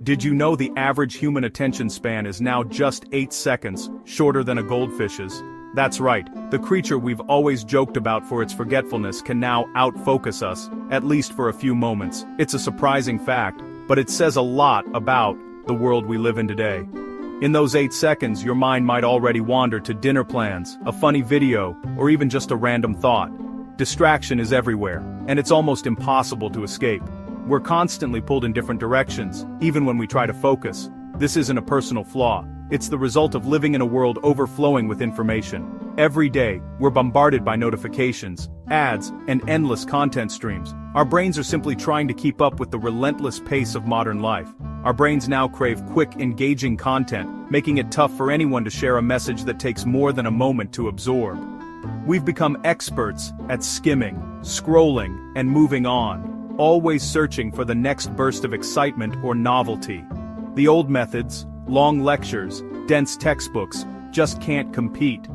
Did you know the average human attention span is now just 8 seconds, shorter than a goldfish's? That's right, the creature we've always joked about for its forgetfulness can now outfocus us, at least for a few moments. It's a surprising fact, but it says a lot about the world we live in today. In those 8 seconds, your mind might already wander to dinner plans, a funny video, or even just a random thought. Distraction is everywhere, and it's almost impossible to escape. We're constantly pulled in different directions, even when we try to focus. This isn't a personal flaw. It's the result of living in a world overflowing with information. Every day, we're bombarded by notifications, ads, and endless content streams. Our brains are simply trying to keep up with the relentless pace of modern life. Our brains now crave quick, engaging content, making it tough for anyone to share a message that takes more than a moment to absorb. We've become experts at skimming, scrolling, and moving on, always searching for the next burst of excitement or novelty. The old methods, long lectures, dense textbooks, just can't compete.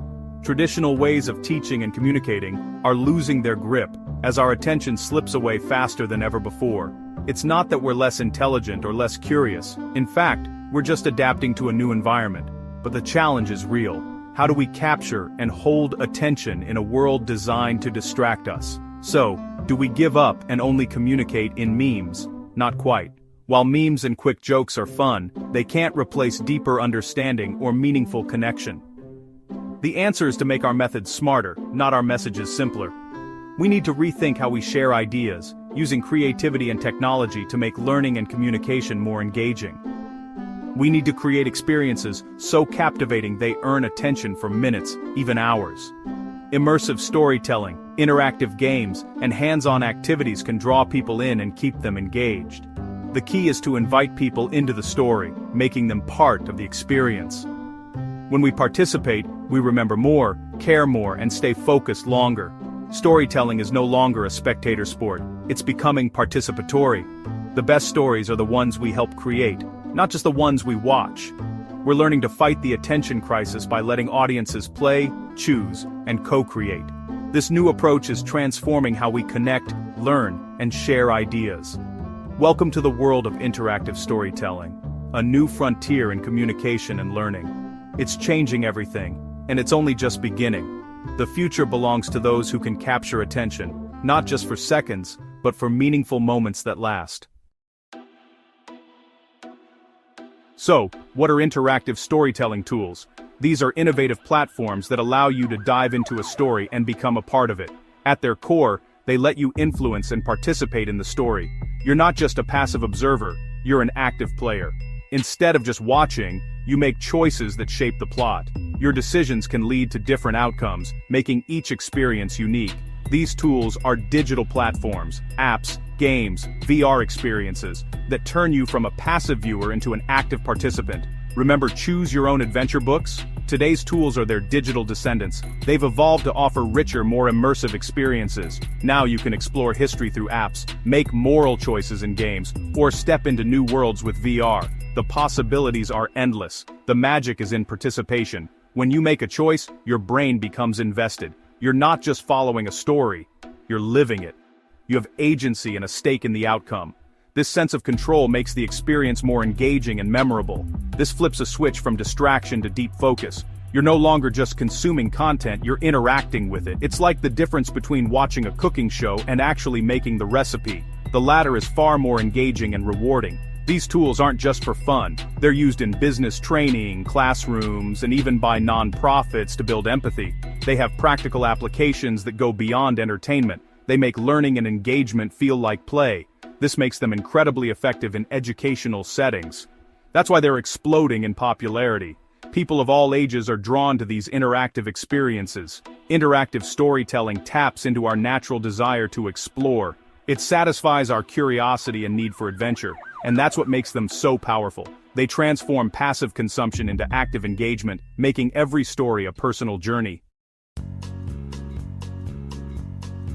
Traditional ways of teaching and communicating are losing their grip as our attention slips away faster than ever before. It's not that we're less intelligent or less curious. In fact, we're just adapting to a new environment. But the challenge is real. How do we capture and hold attention in a world designed to distract us? So, do we give up and only communicate in memes? Not quite. While memes and quick jokes are fun, they can't replace deeper understanding or meaningful connection. The answer is to make our methods smarter, not our messages simpler. We need to rethink how we share ideas, using creativity and technology to make learning and communication more engaging. We need to create experiences so captivating they earn attention for minutes, even hours. Immersive storytelling, interactive games, and hands-on activities can draw people in and keep them engaged. The key is to invite people into the story, making them part of the experience. When we participate, we remember more, care more, and stay focused longer. Storytelling is no longer a spectator sport, it's becoming participatory. The best stories are the ones we help create, not just the ones we watch. We're learning to fight the attention crisis by letting audiences play, choose, and co-create. This new approach is transforming how we connect, learn, and share ideas. Welcome to the world of interactive storytelling, a new frontier in communication and learning. It's changing everything, and it's only just beginning. The future belongs to those who can capture attention, not just for seconds, but for meaningful moments that last. So, what are interactive storytelling tools? These are innovative platforms that allow you to dive into a story and become a part of it. At their core, they let you influence and participate in the story. You're not just a passive observer, you're an active player. Instead of just watching, you make choices that shape the plot. Your decisions can lead to different outcomes, making each experience unique. These tools are digital platforms, apps, games, VR experiences that turn you from a passive viewer into an active participant. Remember Choose Your Own Adventure books? Today's tools are their digital descendants. They've evolved to offer richer, more immersive experiences. Now you can explore history through apps, make moral choices in games, or step into new worlds with VR. The possibilities are endless. The magic is in participation. When you make a choice, your brain becomes invested. You're not just following a story, you're living it. You have agency and a stake in the outcome. This sense of control makes the experience more engaging and memorable. This flips a switch from distraction to deep focus. You're no longer just consuming content, you're interacting with it. It's like the difference between watching a cooking show and actually making the recipe. The latter is far more engaging and rewarding. These tools aren't just for fun. They're used in business training, classrooms, and even by nonprofits to build empathy. They have practical applications that go beyond entertainment. They make learning and engagement feel like play. This makes them incredibly effective in educational settings. That's why they're exploding in popularity. People of all ages are drawn to these interactive experiences. Interactive storytelling taps into our natural desire to explore. It satisfies our curiosity and need for adventure, and that's what makes them so powerful. They transform passive consumption into active engagement, making every story a personal journey.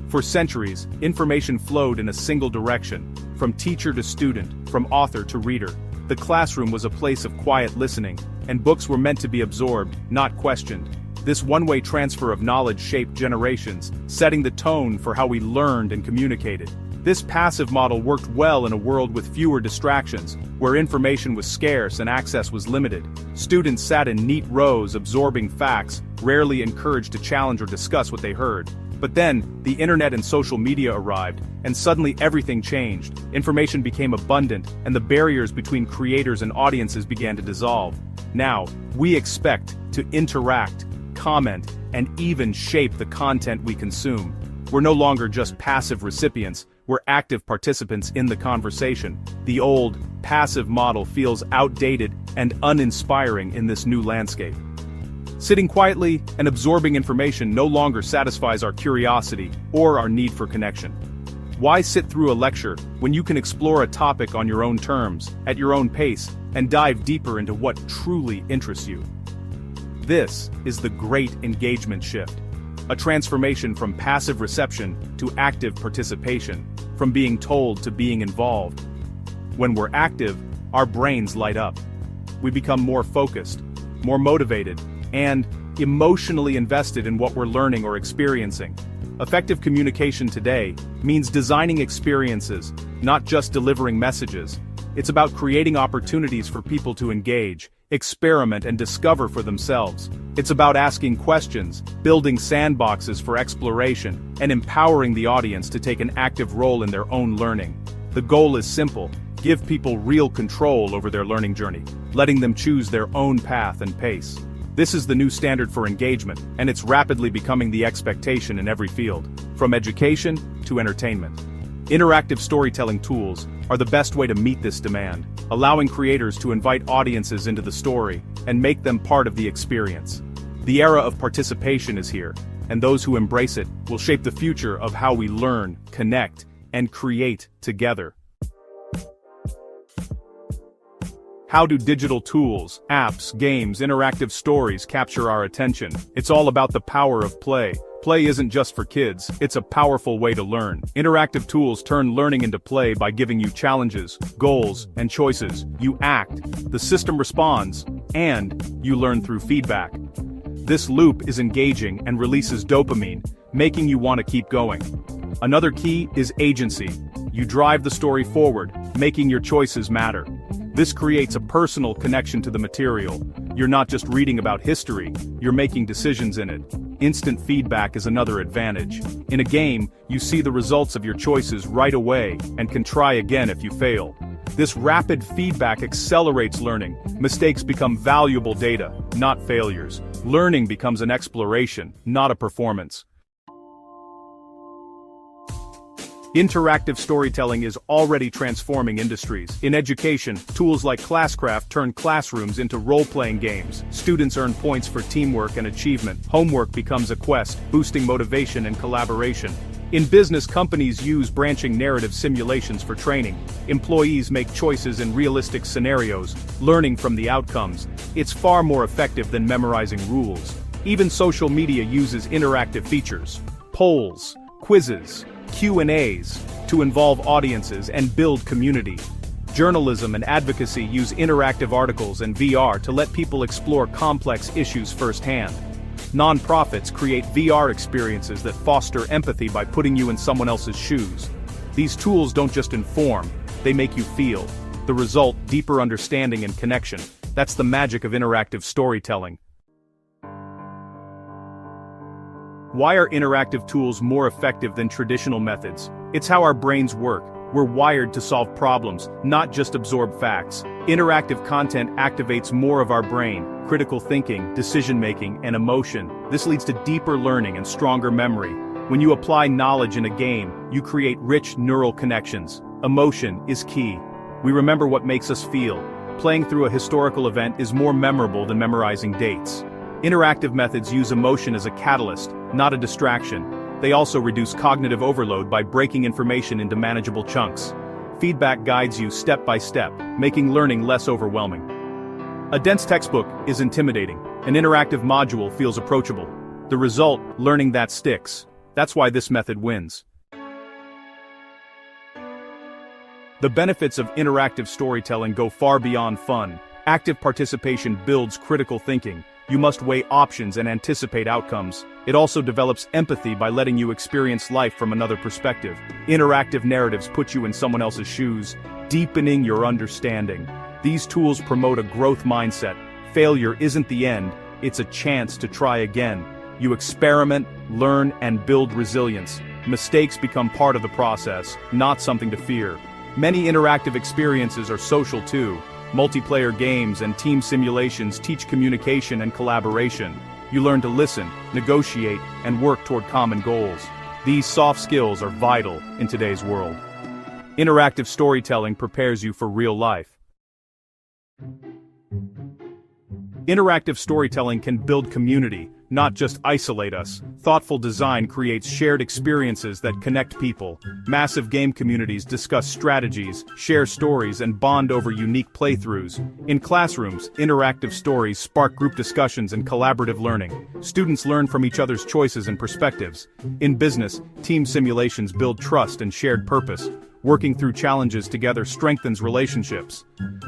For centuries, information flowed in a single direction, from teacher to student, from author to reader. The classroom was a place of quiet listening, and books were meant to be absorbed, not questioned. This one-way transfer of knowledge shaped generations, setting the tone for how we learned and communicated. This passive model worked well in a world with fewer distractions, where information was scarce and access was limited. Students sat in neat rows absorbing facts, rarely encouraged to challenge or discuss what they heard. But then, the internet and social media arrived, and suddenly everything changed. Information became abundant, and the barriers between creators and audiences began to dissolve. Now, we expect to interact, comment, and even shape the content we consume. We're no longer just passive recipients, we're active participants in the conversation. The old, passive model feels outdated and uninspiring in this new landscape. Sitting quietly and absorbing information no longer satisfies our curiosity or our need for connection. Why sit through a lecture when you can explore a topic on your own terms, at your own pace, and dive deeper into what truly interests you? This is the great engagement shift. A transformation from passive reception to active participation, from being told to being involved. When we're active, our brains light up. We become more focused, more motivated, and emotionally invested in what we're learning or experiencing. Effective communication today means designing experiences, not just delivering messages. It's about creating opportunities for people to engage, experiment, and discover for themselves. It's about asking questions, building sandboxes for exploration, and empowering the audience to take an active role in their own learning. The goal is simple: give people real control over their learning journey, letting them choose their own path and pace. This is the new standard for engagement, and it's rapidly becoming the expectation in every field, from education to entertainment. Interactive storytelling tools are the best way to meet this demand, allowing creators to invite audiences into the story and make them part of the experience. The era of participation is here, and those who embrace it will shape the future of how we learn, connect, and create together. How do digital tools, apps, games, interactive stories capture our attention? It's all about the power of play. Play isn't just for kids, it's a powerful way to learn. Interactive tools turn learning into play by giving you challenges, goals, and choices. You act, the system responds, and you learn through feedback. This loop is engaging and releases dopamine, making you want to keep going. Another key is agency. You drive the story forward, making your choices matter. This creates a personal connection to the material. You're not just reading about history, you're making decisions in it. Instant feedback is another advantage. In a game, you see the results of your choices right away and can try again if you fail. This rapid feedback accelerates learning. Mistakes become valuable data, not failures. Learning becomes an exploration, not a performance. Interactive storytelling is already transforming industries. In education, tools like Classcraft turn classrooms into role-playing games. Students earn points for teamwork and achievement. Homework becomes a quest, boosting motivation and collaboration. In business, companies use branching narrative simulations for training. Employees make choices in realistic scenarios, learning from the outcomes. It's far more effective than memorizing rules. Even social media uses interactive features. Polls, quizzes, Q&As to involve audiences and build community. Journalism and advocacy use interactive articles and VR to let people explore complex issues firsthand. Nonprofits create VR experiences that foster empathy by putting you in someone else's shoes. These tools don't just inform, they make you feel. The result, deeper understanding and connection. That's the magic of interactive storytelling. Why are interactive tools more effective than traditional methods? It's how our brains work. We're wired to solve problems, not just absorb facts. Interactive content activates more of our brain, critical thinking, decision-making, and emotion. This leads to deeper learning and stronger memory. When you apply knowledge in a game, you create rich neural connections. Emotion is key. We remember what makes us feel. Playing through a historical event is more memorable than memorizing dates. Interactive methods use emotion as a catalyst, not a distraction. They also reduce cognitive overload by breaking information into manageable chunks. Feedback guides you step by step, making learning less overwhelming. A dense textbook is intimidating. An interactive module feels approachable. The result, learning that sticks. That's why this method wins. The benefits of interactive storytelling go far beyond fun. Active participation builds critical thinking. You must weigh options and anticipate outcomes. It also develops empathy by letting you experience life from another perspective. Interactive narratives put you in someone else's shoes, deepening your understanding. These tools promote a growth mindset. Failure isn't the end, it's a chance to try again. You experiment, learn, and build resilience. Mistakes become part of the process, not something to fear. Many interactive experiences are social too. Multiplayer games and team simulations teach communication and collaboration. You learn to listen, negotiate, and work toward common goals. These soft skills are vital in today's world. Interactive storytelling prepares you for real life. Interactive storytelling can build community, not just isolate us. Thoughtful design creates shared experiences that connect people. Massive game communities discuss strategies, share stories, and bond over unique playthroughs. In classrooms, interactive stories spark group discussions and collaborative learning. Students learn from each other's choices and perspectives. In business, team simulations build trust and shared purpose. Working through challenges together strengthens relationships.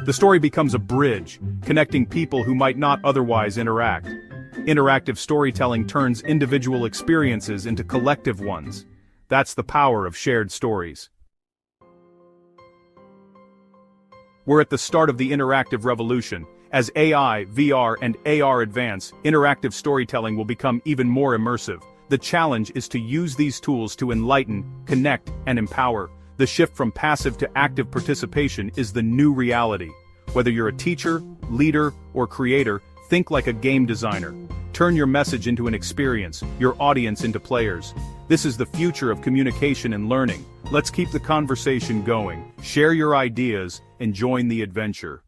The story becomes a bridge, connecting people who might not otherwise interact. Interactive storytelling turns individual experiences into collective ones. That's the power of shared stories. We're at the start of the interactive revolution. As AI, VR, and AR advance, interactive storytelling will become even more immersive. The challenge is to use these tools to enlighten, connect, and empower. The shift from passive to active participation is the new reality. Whether you're a teacher, leader, or creator, think like a game designer. Turn your message into an experience, your audience into players. This is the future of communication and learning. Let's keep the conversation going, share your ideas, and join the adventure.